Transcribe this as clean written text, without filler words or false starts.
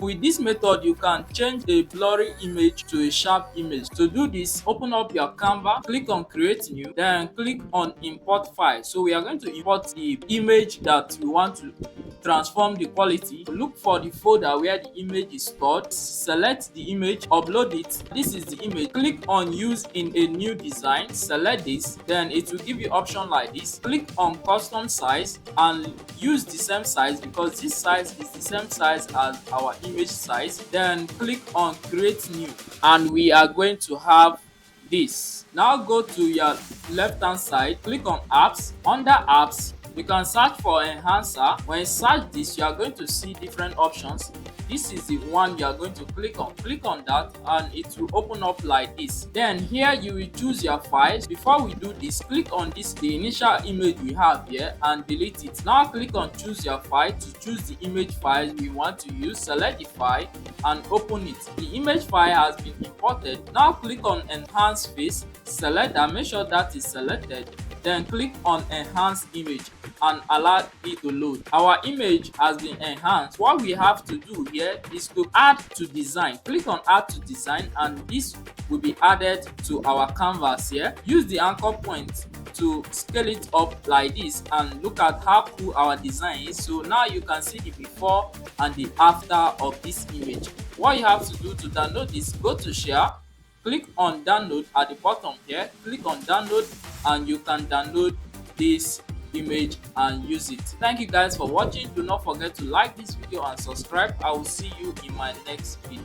With this method, you can change a blurry image to a sharp image. To do this, open up your Canva, click on create new, then click on import file. So we are going to import the image that we want to transform the quality. Look for the folder where the image is stored, select the image, upload it. This is the image. Click on use in a new design, select this, then it will give you option like this. Click on custom size and use the same size because this size is the same size as our image size. Then click on create new and we are going to have this. Now go to your left hand side, click on apps. Under apps, you can search for enhancer. When you search this, you are going to see different options. This is the one you are going to click on. Click on that and it will open up like this. Then here you will choose your files. Before we do this, click on this, the initial image we have here, and delete it. Now click on choose your file to choose the image file we want to use. Select the file and open it. The image file has been imported. Now click on enhance face, select that, make sure that is selected, then click on enhance image and allow it to load. Our image has been enhanced. What we have to do here is to add to design. Click on add to design and this will be added to our canvas here. Use the anchor point to scale it up like this and look at how cool our design is. So now you can see the before and the after of this image. What you have to do to download this, go to share, click on download at the bottom here, click on download and you can download this image and use it. Thank you guys for watching. Do not forget to like this video and subscribe. I will see you in my next video.